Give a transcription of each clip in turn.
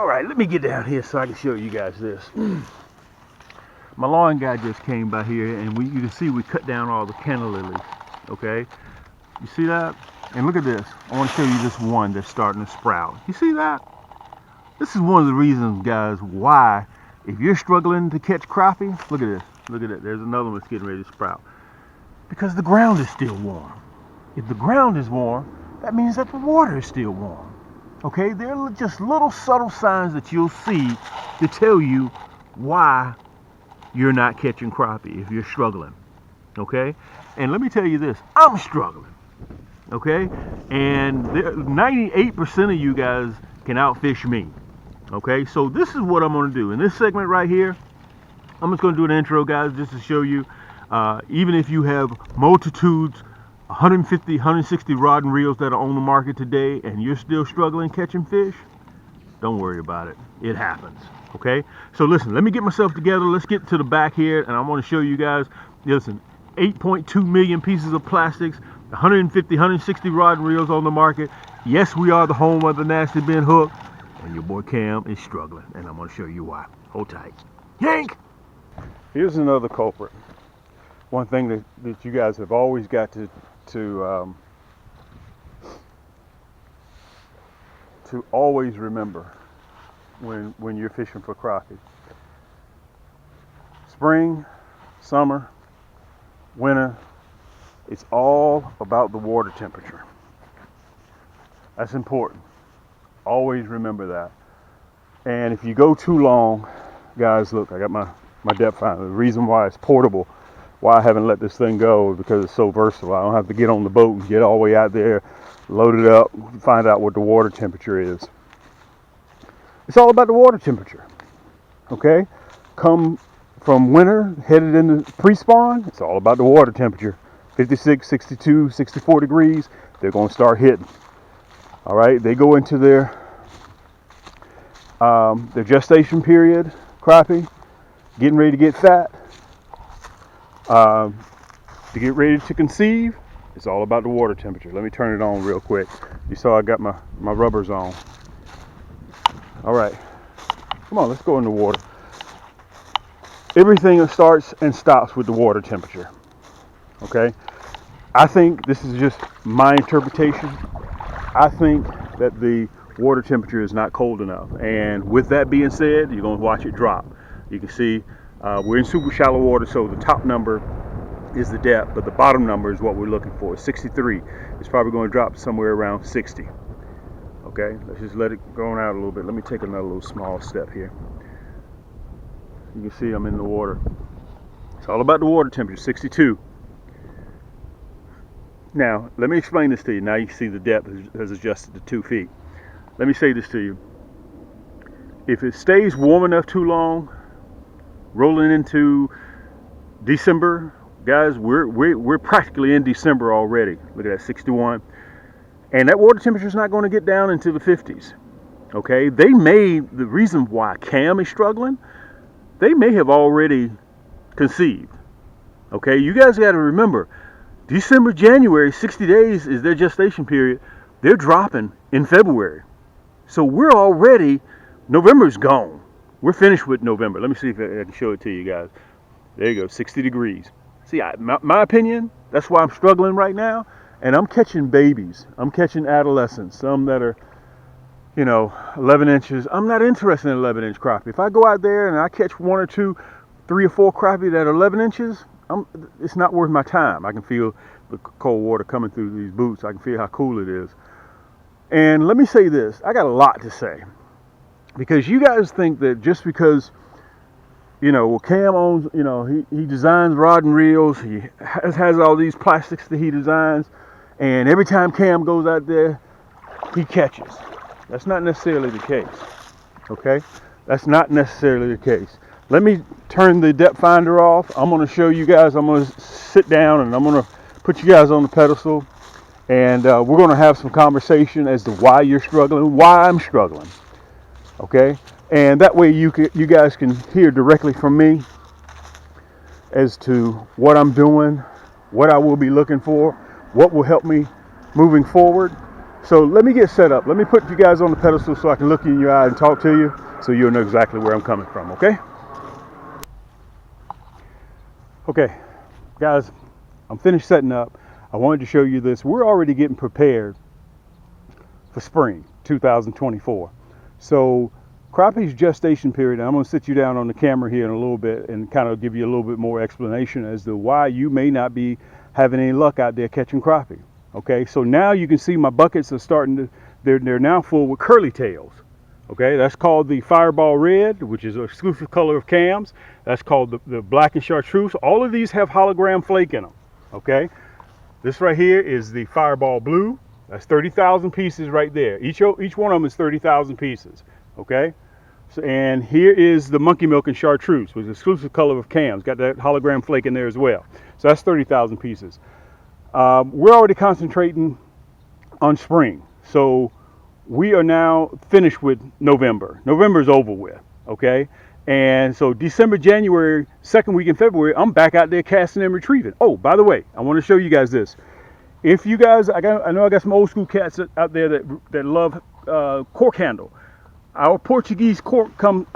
All right, let me get down here so I can show you guys this. My lawn guy just came by here, and you can see we cut down all the canna lilies. Okay, you see that? And look at this. I want to show you this one that's starting to sprout. You see that? This is one of the reasons, guys, why if you're struggling to catch crappie, look at this. Look at it. There's another one that's getting ready to sprout. Because the ground is still warm. If the ground is warm, that means that the water is still warm. Okay, there are just little subtle signs that you'll see to tell you why you're not catching crappie if you're struggling. Okay, and let me tell you this, I'm struggling. Okay, and 98% of you guys can outfish me. Okay, so this is what I'm going to do in this segment right here. I'm just going to do an intro, guys, just to show you, even if you have multitudes, 150, 160 rod and reels that are on the market today and you're still struggling catching fish, don't worry about it. It happens. Okay, so listen, let me get myself together. Let's get to the back here, and I want to show you guys, listen, 8.2 million pieces of plastics, 150, 160 rod and reels on the market. Yes, we are the home of the nasty bin hook, and your boy Cam is struggling, and I'm going to show you why. Hold tight. Yank! Here's another culprit. One thing that you guys have always got to always remember when you're fishing for crappie. Spring, summer, winter, it's all about the water temperature. That's important. Always remember that. And if you go too long, guys, look, I got my depth finder. The reason why it's portable, why I haven't let this thing go, is because it's so versatile. I don't have to get on the boat and get all the way out there, load it up, find out what the water temperature is. It's all about the water temperature. Okay? Come from winter, headed into pre-spawn, it's all about the water temperature. 56, 62, 64 degrees, they're going to start hitting. All right? They go into their gestation period, crappie, getting ready to get fat. To get ready to conceive, it's all about the water temperature. Let me turn it on real quick. You saw I got my rubbers on. All right, come on, let's go in the water. Everything starts and stops with the water temperature. Okay, I think this is just my interpretation. I think that the water temperature is not cold enough, and with that being said, you're going to watch it drop. You can see we're in super shallow water, so the top number is the depth, but the bottom number is what we're looking for. 63. It's probably going to drop somewhere around 60. Okay, let's just let it go on out a little bit. Let me take another little small step here. You can see I'm in the water. It's all about the water temperature, 62. Now, let me explain this to you. Now you can see the depth has adjusted to 2 feet. Let me say this to you. If it stays warm enough too long, rolling into December, guys, we're practically in December already. Look at that, 61. And that water temperature is not going to get down into the 50s. Okay, the reason why Cam is struggling, they may have already conceived. Okay, you guys got to remember, December, January, 60 days is their gestation period. They're dropping in February. So we're already, November's gone. We're finished with November. Let me see if I can show it to you guys. There you go, 60 degrees. See, my opinion, that's why I'm struggling right now. And I'm catching babies. I'm catching adolescents. Some that are, 11 inches. I'm not interested in 11-inch crappie. If I go out there and I catch 1 or 2, 3 or 4 crappie that are 11 inches, it's not worth my time. I can feel the cold water coming through these boots. I can feel how cool it is. And let me say this. I got a lot to say. Because you guys think that just because, Cam owns, he designs rod and reels. He has all these plastics that he designs. And every time Cam goes out there, he catches. That's not necessarily the case. Okay? That's not necessarily the case. Let me turn the depth finder off. I'm going to show you guys. I'm going to sit down and I'm going to put you guys on the pedestal. And we're going to have some conversation as to why you're struggling, why I'm struggling. Okay? And that way you guys can hear directly from me as to what I'm doing, what I will be looking for, what will help me moving forward. So let me get set up. Let me put you guys on the pedestal so I can look you in your eye and talk to you so you'll know exactly where I'm coming from, okay? Okay, guys, I'm finished setting up. I wanted to show you this. We're already getting prepared for spring 2024. So crappie's gestation period, and I'm going to sit you down on the camera here in a little bit and kind of give you a little bit more explanation as to why you may not be having any luck out there catching crappie. Okay, so now you can see my buckets are starting to, they're now full with curly tails. Okay, that's called the Fireball Red, which is an exclusive color of Cam's. That's called the Black and Chartreuse. All of these have hologram flake in them. Okay, this right here is the Fireball Blue. That's 30,000 pieces right there. Each one of them is 30,000 pieces. Okay, so, and here is the Monkey Milk and Chartreuse, which is an exclusive color of Cam's. Got that hologram flake in there as well. So that's 30,000 pieces. We're already concentrating on spring. So we are now finished with November. November is over with, okay? And so December, January, second week in February, I'm back out there casting and retrieving. Oh, by the way, I want to show you guys this. If you guys, I know I got some old school cats out there that love cork handle. Our Portuguese cork comes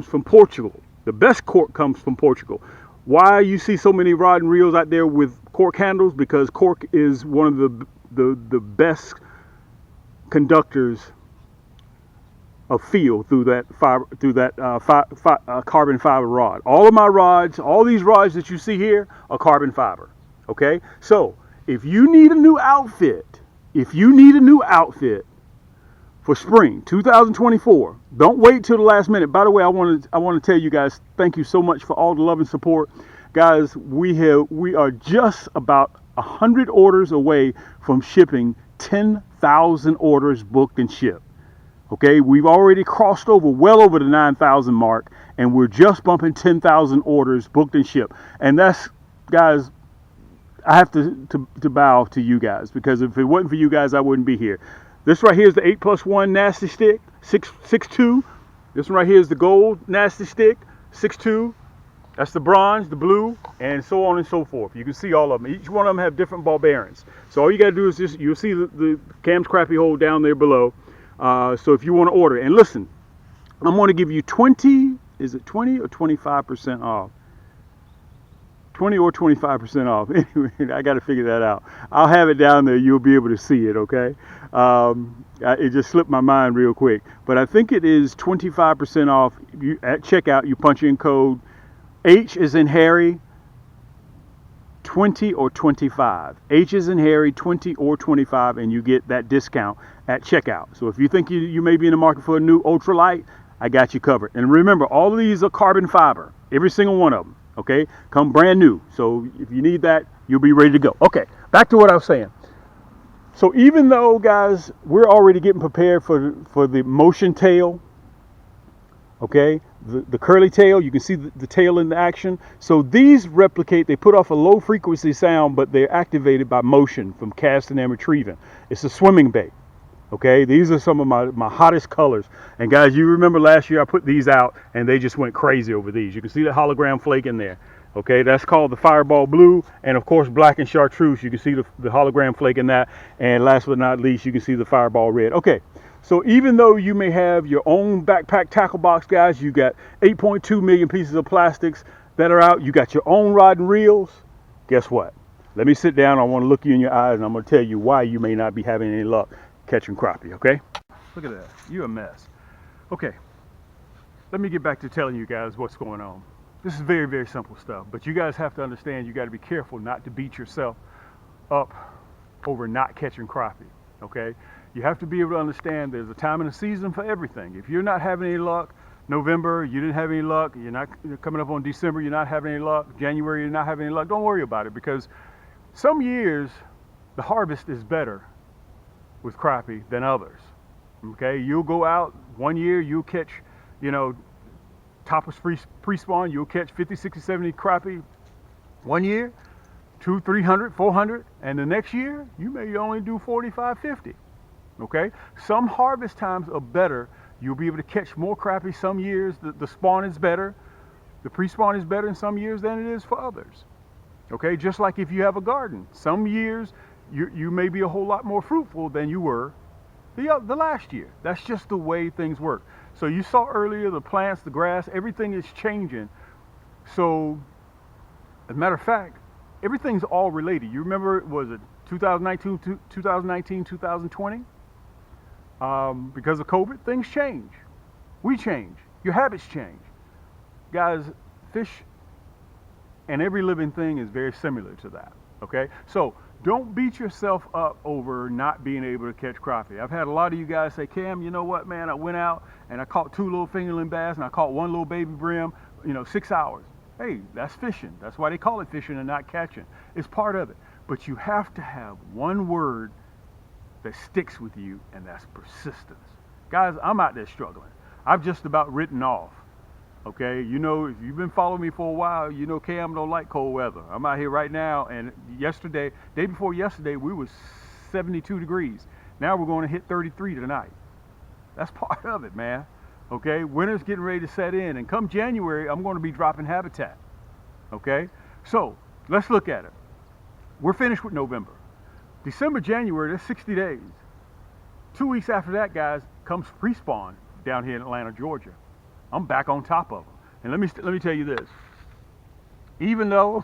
from Portugal. The best cork comes from Portugal. Why you see so many rod and reels out there with cork handles? Because cork is one of the best conductors of feel through that carbon fiber rod. All of my rods, all these rods that you see here are carbon fiber. Okay, so if you need a new outfit, for spring 2024, don't wait till the last minute. By the way, I want to tell you guys, thank you so much for all the love and support, guys. We are just about 100 orders away from shipping 10,000 orders booked and shipped. Okay, we've already crossed over well over the 9,000 mark, and we're just bumping 10,000 orders booked and shipped. And that's, guys, I have to bow to you guys, because if it wasn't for you guys, I wouldn't be here. This right here is the 8+1 nasty stick, 6'2". This one right here is the gold nasty stick, 6'2". That's the bronze, the blue, and so on and so forth. You can see all of them. Each one of them have different ball bearings. So all you got to do is just, you'll see the Cam's Crappie hole down there below. So if you want to order, and listen, I'm going to give you 20 or 25% off? 20 or 25% off. Anyway, I got to figure that out. I'll have it down there. You'll be able to see it, okay? It just slipped my mind real quick. But I think it is 25% off. At checkout, you punch in code H is in Harry, 20 or 25. H is in Harry, 20 or 25, and you get that discount at checkout. So if you think you may be in the market for a new ultralight, I got you covered. And remember, all of these are carbon fiber. Every single one of them. Okay, come brand new. So if you need that, you'll be ready to go. Okay, back to what I was saying. So even though, guys, we're already getting prepared for the motion tail, okay, the curly tail, you can see the tail in the action. So these replicate, they put off a low frequency sound, but they're activated by motion from casting and retrieving. It's a swimming bait. Okay, these are some of my hottest colors. And guys, you remember last year I put these out and they just went crazy over these. You can see the hologram flake in there. Okay, that's called the Fireball Blue, and of course Black and Chartreuse. You can see the hologram flake in that. And last but not least, you can see the Fireball Red. Okay, so even though you may have your own backpack tackle box, guys, you got 8.2 million pieces of plastics that are out. You got your own rod and reels. Guess what? Let me sit down. I want to look you in your eyes and I'm going to tell you why you may not be having any luck catching crappie, okay? Look at that. You're a mess. Okay, let me get back to telling you guys what's going on. This is very, very simple stuff, but you guys have to understand you got to be careful not to beat yourself up over not catching crappie, okay? You have to be able to understand there's a time and a season for everything. If you're not having any luck, November, you didn't have any luck, you're coming up on December, you're not having any luck, January, you're not having any luck, don't worry about it, because some years the harvest is better with crappie than others. Okay, you'll go out one year, you'll catch, topless pre-spawn, you'll catch 50, 60, 70 crappie one year, 200, 300, 400, and the next year you may only do 45, 50. Okay, some harvest times are better. You'll be able to catch more crappie some years. The spawn is better, the pre-spawn is better in some years than it is for others. Okay, just like if you have a garden, some years you may be a whole lot more fruitful than you were the last year. That's just the way things work. So you saw earlier the plants, the grass, everything is changing. So, as a matter of fact, everything's all related. You remember, was it 2019, 2020? Because of COVID, things change. We change. Your habits change. Guys, fish and every living thing is very similar to that. Okay? So, don't beat yourself up over not being able to catch crappie. I've had a lot of you guys say, Cam, you know what, man, I went out and I caught 2 little fingerling bass and I caught 1 little baby brim, 6 hours. Hey, that's fishing. That's why they call it fishing and not catching. It's part of it. But you have to have one word that sticks with you, and that's persistence. Guys, I'm out there struggling. I've just about written off. Okay, if you've been following me for a while, Cam don't like cold weather. I'm out here right now, and day before yesterday, we was 72 degrees. Now we're going to hit 33 tonight. That's part of it, man. Okay, winter's getting ready to set in, and come January, I'm going to be dropping habitat. Okay, so let's look at it. We're finished with November. December, January, that's 60 days. 2 weeks after that, guys, comes pre-spawn down here in Atlanta, Georgia. I'm back on top of them. And let me tell you this. Even though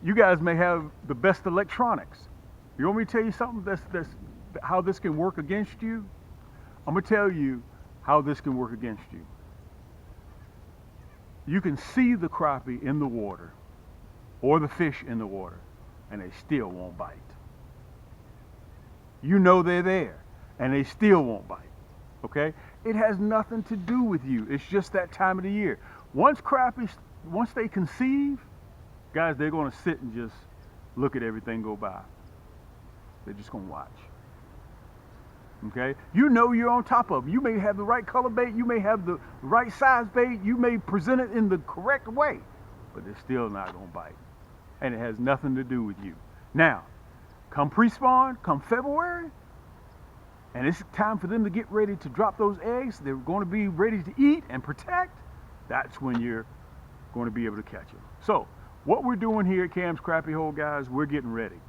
you guys may have the best electronics, you want me to tell you something that's how this can work against you? I'm going to tell you how this can work against you. You can see the crappie in the water or the fish in the water, and they still won't bite. You know they're there, and they still won't bite. Okay? It has nothing to do with you. It's just that time of the year. Once they conceive, guys, they're going to sit and just look at everything go by. They're just going to watch. Okay? You're on top of them. You may have the right color bait. You may have the right size bait. You may present it in the correct way, but they're still not going to bite. And it has nothing to do with you. Now, come pre-spawn, come February, and it's time for them to get ready to drop those eggs. They're going to be ready to eat and protect. That's when you're going to be able to catch them. So, what we're doing here at Cam's Crappie Hole, guys, we're getting ready.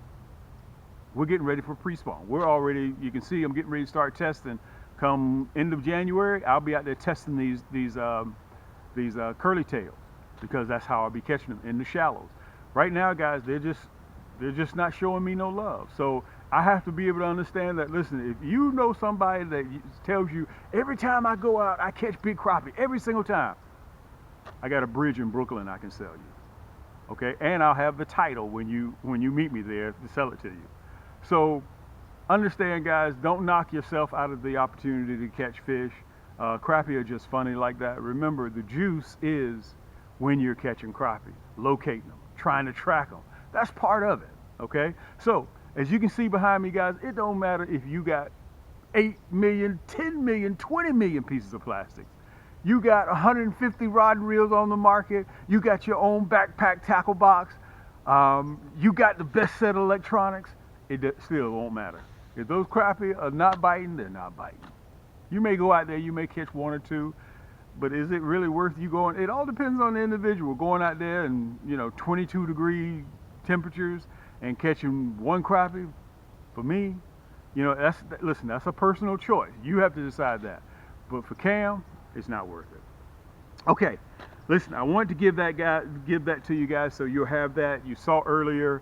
We're getting ready for pre-spawn. You can see I'm getting ready to start testing. Come end of January, I'll be out there testing these curly tails, because that's how I'll be catching them in the shallows. Right now, guys, they're just not showing me no love. So I have to be able to understand that, listen, if you know somebody that tells you, every time I go out, I catch big crappie, every single time, I got a bridge in Brooklyn I can sell you. Okay? And I'll have the title when you meet me there to sell it to you. So understand, guys, don't knock yourself out of the opportunity to catch fish. Crappie are just funny like that. Remember, the juice is when you're catching crappie, locating them, trying to track them. That's part of it, okay? So, as you can see behind me, guys, it don't matter if you got 8 million, 10 million, 20 million pieces of plastic. You got 150 rod and reels on the market. You got your own backpack tackle box. You got the best set of electronics. It still won't matter. If those crappie are not biting, they're not biting. You may go out there, you may catch 1 or 2, but is it really worth you going? It all depends on the individual. Going out there and 22-degree temperatures and catching 1 crappie, for me, that's a personal choice. You have to decide that. But for Cam, it's not worth it. Okay, listen, I wanted to give that to you guys so you'll have that. You saw earlier,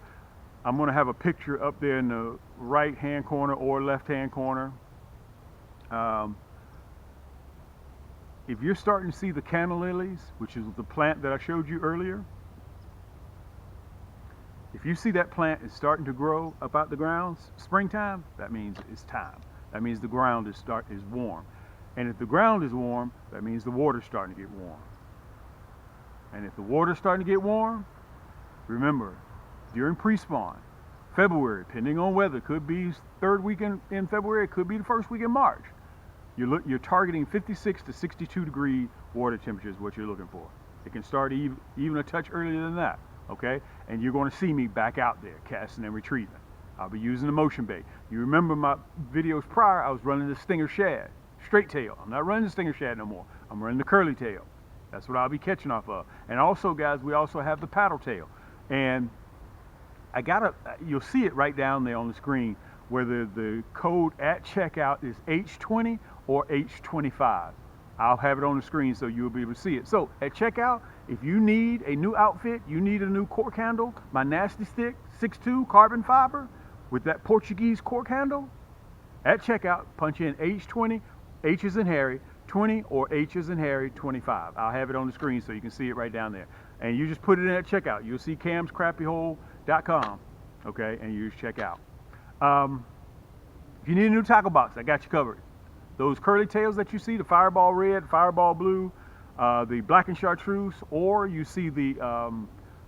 I'm going to have a picture up there in the right-hand corner or left-hand corner. If you're starting to see the canna lilies, which is the plant that I showed you earlier, if you see that plant is starting to grow up out the ground, springtime, that means it's time. That means the ground is warm. And if the ground is warm, that means the water's starting to get warm. And if the water's starting to get warm, remember, during pre-spawn, February, depending on weather, could be 3rd week in February, it could be the 1st week in March. You're targeting 56 to 62 degree water temperature is what you're looking for. It can start even a touch earlier than that, okay? And you're going to see me back out there casting and retrieving. I'll be using the motion bait. You remember my videos prior, I was running the stinger shad, straight tail. I'm not running the stinger shad no more. I'm running the curly tail. That's what I'll be catching off of. And also, guys, we also have the paddle tail. And you'll see it right down there on the screen, whether the code at checkout is H20 or H25. I'll have it on the screen so you'll be able to see it. So at checkout, if you need a new outfit, you need a new cork handle, my Nasty Stick 6'2" carbon fiber with that Portuguese cork handle, at checkout, punch in H20, H as in Harry, 20, or H as in Harry, 25. I'll have it on the screen so you can see it right down there. And you just put it in at checkout. You'll see camscrappiehole.com, okay, and you just check out. If you need a new tackle box, I got you covered. Those curly tails that you see, the Fireball Red, Fireball Blue, the Black and Chartreuse, or you see the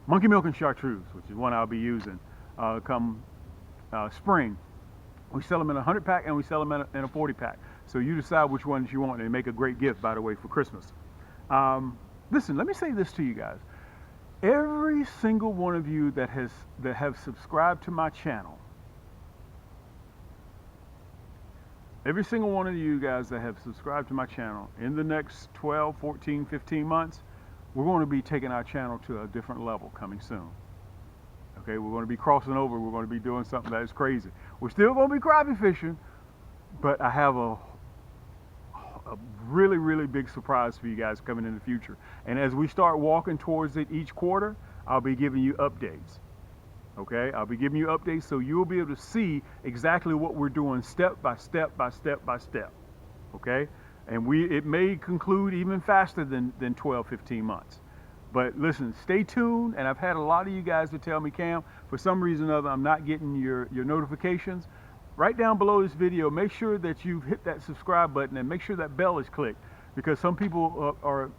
Monkey Milk and Chartreuse, which is one I'll be using come spring. We sell them in a 100-pack and we sell them in a 40-pack. So you decide which ones you want, and they make a great gift, by the way, for Christmas. Listen, let me say this to you guys. Every single one of you that have subscribed to my channel, every single one of you guys that have subscribed to my channel, in the next 12, 14, 15 months, we're going to be taking our channel to a different level coming soon. Okay, we're going to be crossing over. We're going to be doing something that is crazy. We're still going to be crappie fishing, but I have a really, really big surprise for you guys coming in the future. And as we start walking towards it each quarter, I'll be giving you updates. Okay, I'll be giving you updates so you'll be able to see exactly what we're doing step by step by step by step. Okay, and it may conclude even faster than 12, 15 months. But listen, stay tuned. And I've had a lot of you guys that tell me, Cam, for some reason or other, I'm not getting your notifications. Right down below this video, make sure that you've hit that subscribe button and make sure that bell is clicked, because some people are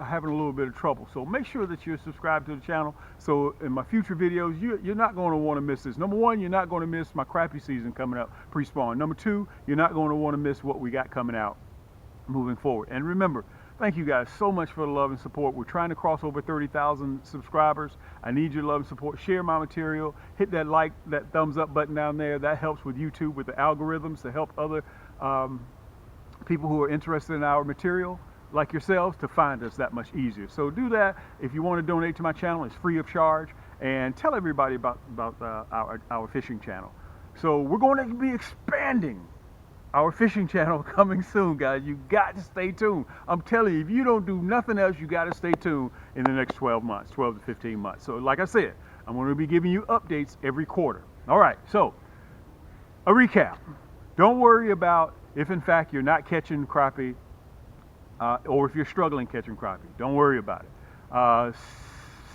having a little bit of trouble. So make sure that you're subscribed to the channel. So in my future videos, you're not going to want to miss this. Number one, you're not going to miss my crappie season coming up pre-spawn. Number two, you're not going to want to miss what we got coming out moving forward. And remember, thank you guys so much for the love and support. We're trying to cross over 30,000 subscribers. I need your love and support. Share my material. Hit that like, that thumbs up button down there. That helps with YouTube, with the algorithms, to help other people who are interested in our material, like yourselves, to find us that much easier. So do that. If you want to donate to my channel, it's free of charge. And tell everybody about our fishing channel. So we're going to be expanding our fishing channel coming soon, guys. You got to stay tuned. I'm telling you, if you don't do nothing else, you got to stay tuned in the next 12 months, 12 to 15 months. So like I said, I'm going to be giving you updates every quarter. All right, so a recap. Don't worry about if in fact you're not catching crappie or if you're struggling catching crappie. Don't worry about it.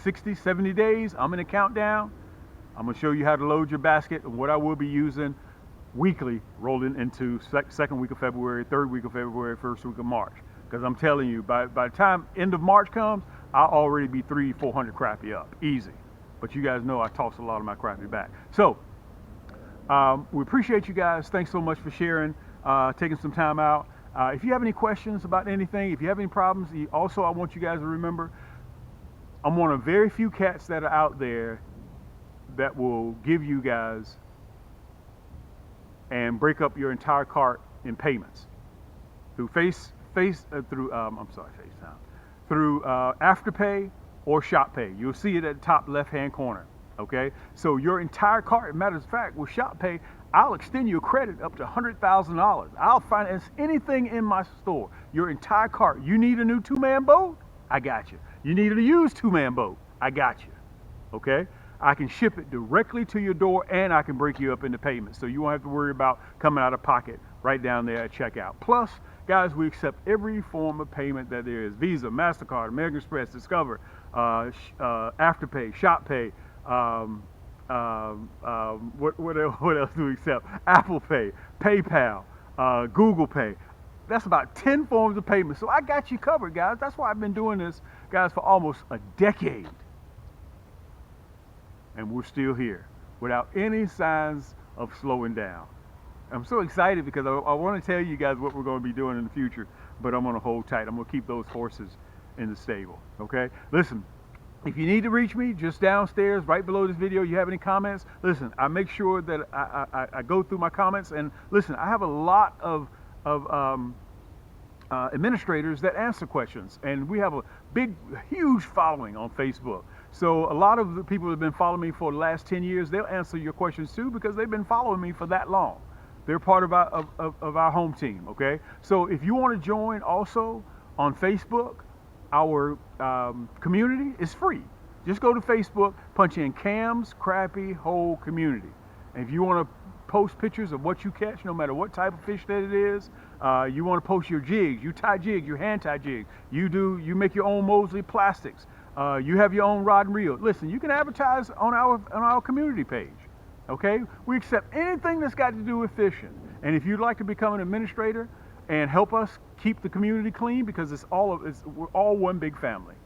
60, 70 days, I'm in a countdown. I'm going to show you how to load your basket and what I will be using weekly rolling into second week of February, third week of February, first week of March. Because I'm telling you, by the time end of March comes, I'll already be 300-400 crappie up, easy. But you guys know I toss a lot of my crappie back. So we appreciate you guys. Thanks so much for sharing, taking some time out. If you have any questions about anything, if you have any problems, also I want you guys to remember, I'm one of very few cats that are out there that will give you guys and break up your entire cart in payments through through Afterpay or ShopPay. You'll see it at the top left-hand corner. Okay, so your entire cart. Matter of fact, with ShopPay, I'll extend your credit up to $100,000. I'll finance anything in my store. Your entire cart. You need a new two-man boat? I got you. You need a used two-man boat? I got you. Okay. I can ship it directly to your door, and I can break you up into payments. So you won't have to worry about coming out of pocket right down there at checkout. Plus, guys, we accept every form of payment that there is. Visa, MasterCard, American Express, Discover, Afterpay, ShopPay, what else do we accept? Apple Pay, PayPal, Google Pay. That's about 10 forms of payment. So I got you covered, guys. That's why I've been doing this, guys, for almost a decade. And we're still here without any signs of slowing down. I'm so excited because I want to tell you guys what we're going to be doing in the future, but I'm going to hold tight. I'm going to keep those horses in the stable, okay? Listen, if you need to reach me, just downstairs, right below this video, you have any comments, listen, I make sure that I go through my comments. And listen, I have a lot of administrators that answer questions, and we have a huge following on Facebook. So a lot of the people that have been following me for the last 10 years, they'll answer your questions too because they've been following me for that long. They're part of our home team, okay? So if you want to join also on Facebook, our community is free. Just go to Facebook, punch in Cam's Crappie Hole Community. And if you want to post pictures of what you catch, no matter what type of fish that it is, you want to post your jigs, you tie jigs, you hand tie jigs, you make your own Mosley plastics, you have your own rod and reel. Listen, you can advertise on our community page. Okay, we accept anything that's got to do with fishing. And if you'd like to become an administrator and help us keep the community clean, because we're all one big family.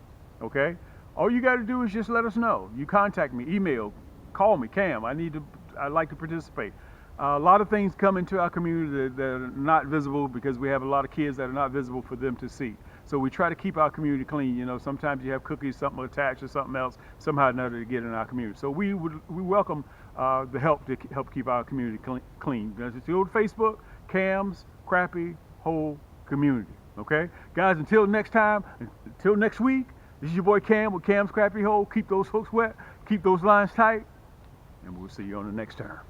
Okay, all you got to do is just let us know. You contact me, email, call me, Cam. I'd like to participate. A lot of things come into our community that are not visible because we have a lot of kids that are not visible for them to see. So we try to keep our community clean. You know, sometimes you have cookies, something attached or something else, somehow or another to get in our community. So we welcome the help to help keep our community clean. If you go to Facebook, Cam's Crappie Hole Community. Okay, guys. Until next time, until next week. This is your boy Cam with Cam's Crappie Hole. Keep those hooks wet, keep those lines tight, and we'll see you on the next turn.